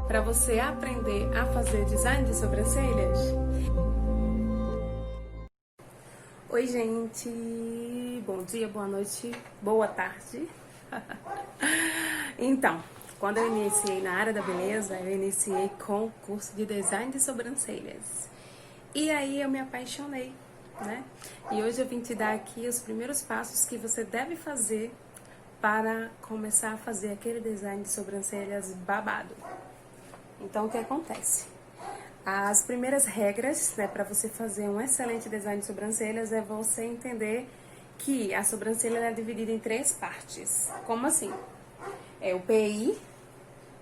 para você aprender a fazer design de sobrancelhas? Oi, gente! Bom dia, boa noite, boa tarde. Então, quando eu iniciei na área da beleza, eu iniciei com o curso de design de sobrancelhas. E aí eu me apaixonei, né? E hoje eu vim te dar aqui os primeiros passos que você deve fazer para começar a fazer aquele design de sobrancelhas babado. Então, o que acontece? As primeiras regras, né, para você fazer um excelente design de sobrancelhas é você entender que a sobrancelha é dividida em 3 partes. Como assim? É o PI,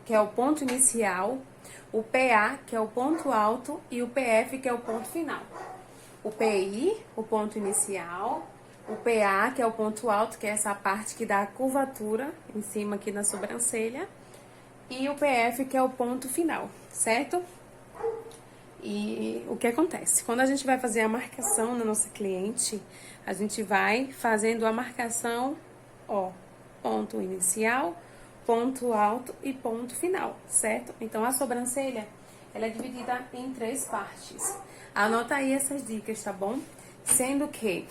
que é o ponto inicial, o PA, que é o ponto alto, e o PF, que é o ponto final. O PI, o ponto inicial, o PA, que é o ponto alto, que é essa parte que dá a curvatura em cima aqui na sobrancelha, e o PF, que é o ponto final, certo? E o que acontece? Quando a gente vai fazer a marcação na nossa cliente, a gente vai fazendo a marcação, ó, ponto inicial, ponto alto e ponto final, certo? Então, a sobrancelha, ela é dividida em 3 partes. Anota aí essas dicas, tá bom? Sendo que,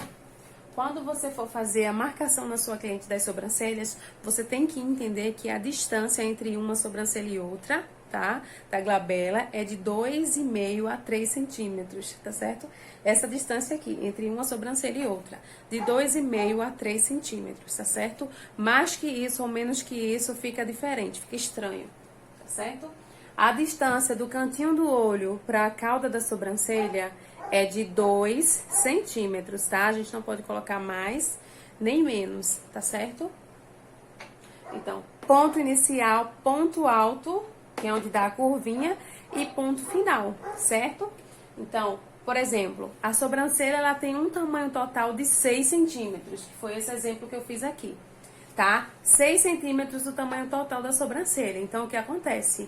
quando você for fazer a marcação na sua cliente das sobrancelhas, você tem que entender que a distância entre uma sobrancelha e outra, tá? Da glabela é de 2,5 a 3 centímetros, tá certo? Essa distância aqui, entre uma sobrancelha e outra, de 2,5 a 3 centímetros, tá certo? Mais que isso ou menos que isso fica diferente, fica estranho, tá certo? A distância do cantinho do olho para a cauda da sobrancelha é de 2 centímetros, tá? A gente não pode colocar mais nem menos, tá certo? Então, ponto inicial, ponto alto, que é onde dá a curvinha, e ponto final, certo? Então, por exemplo, a sobrancelha ela tem um tamanho total de 6 centímetros, que foi esse exemplo que eu fiz aqui, tá? 6 centímetros do tamanho total da sobrancelha. Então, o que acontece?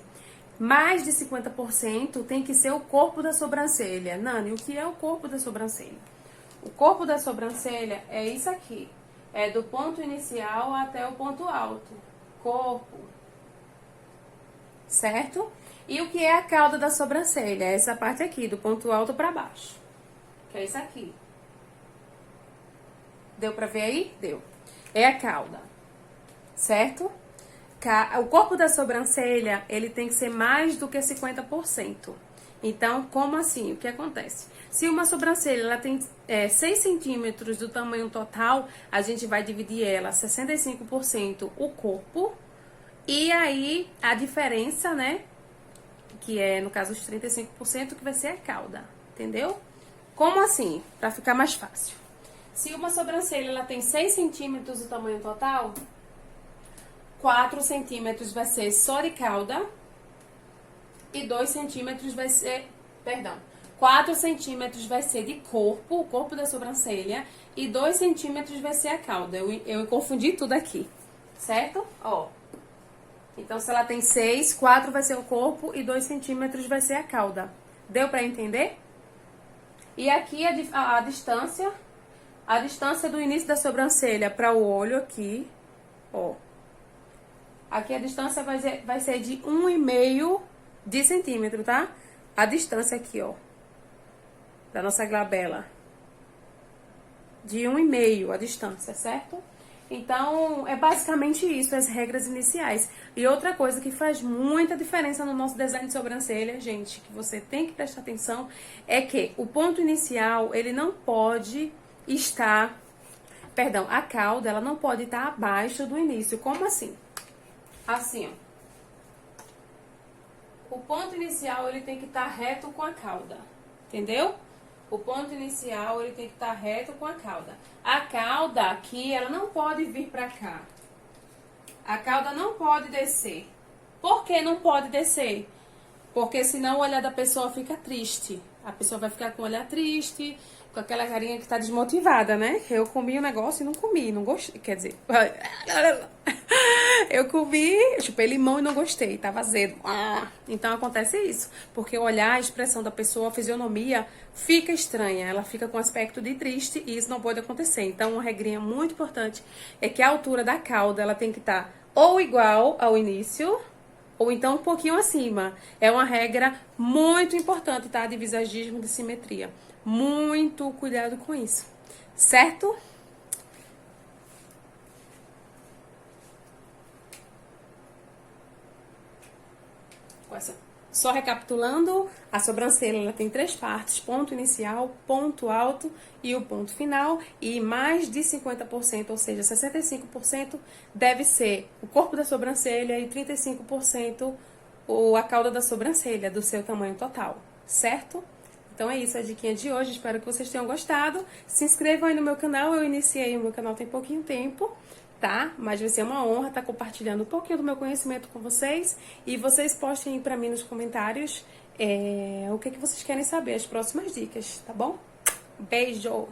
Mais de 50% tem que ser o corpo da sobrancelha. Nani, o que é o corpo da sobrancelha? O corpo da sobrancelha é isso aqui. É do ponto inicial até o ponto alto. Corpo. Certo? E o que é a cauda da sobrancelha? É essa parte aqui, do ponto alto para baixo. Que é isso aqui. Deu pra ver aí? Deu. É a cauda. Certo? O corpo da sobrancelha, ele tem que ser mais do que 50%. Então, como assim? O que acontece? Se uma sobrancelha ela tem 6 centímetros do tamanho total, a gente vai dividir ela 65% o corpo. E aí, a diferença, né? Que é, no caso, os 35%, que vai ser a cauda. Entendeu? Como assim? Pra ficar mais fácil. Se uma sobrancelha ela tem 6 centímetros do tamanho total, 4 centímetros vai ser só de cauda e 2 centímetros vai ser, 4 centímetros vai ser de corpo, o corpo da sobrancelha, e 2 centímetros vai ser a cauda. Eu confundi tudo aqui, certo? Ó. Então, se ela tem 6, 4 vai ser o corpo e 2 centímetros vai ser a cauda. Deu pra entender? E aqui a distância do início da sobrancelha para o olho aqui, ó. Aqui a distância vai ser de 1,5 de centímetro, tá? A distância aqui, ó, da nossa glabela. De 1,5 a distância, certo? Então, é basicamente isso, as regras iniciais. E outra coisa que faz muita diferença no nosso design de sobrancelha, gente, que você tem que prestar atenção, é que o ponto inicial, ele não pode estar... a cauda, ela não pode estar abaixo do início. Como assim? Assim, ó. O ponto inicial, ele tem que estar reto com a cauda. Entendeu? O ponto inicial, ele tem que estar reto com a cauda. A cauda aqui, ela não pode vir pra cá. A cauda não pode descer. Por que não pode descer? Porque senão o olhar da pessoa fica triste. A pessoa vai ficar com o olhar triste, com aquela carinha que tá desmotivada, né? Eu comi o negócio e não comi, não gostei. Quer dizer, eu comi, chupei limão e não gostei, tava azedo. Então acontece isso, porque o olhar, a expressão da pessoa, a fisionomia fica estranha, ela fica com aspecto de triste e isso não pode acontecer. Então uma regrinha muito importante é que a altura da cauda, ela tem que estar ou igual ao início, ou então um pouquinho acima. É uma regra muito importante, tá? De visagismo, de simetria. Muito cuidado com isso, certo? Só recapitulando, a sobrancelha ela tem 3 partes: ponto inicial, ponto alto e o ponto final. E mais de 50%, ou seja, 65%, deve ser o corpo da sobrancelha e 35% a cauda da sobrancelha, do seu tamanho total, certo? Então é isso, a diquinha de hoje. Espero que vocês tenham gostado. Se inscrevam aí no meu canal. Eu iniciei o meu canal tem pouquinho tempo, tá? Mas vai ser uma honra estar compartilhando um pouquinho do meu conhecimento com vocês. E vocês postem aí pra mim nos comentários o que vocês querem saber, as próximas dicas, tá bom? Beijo!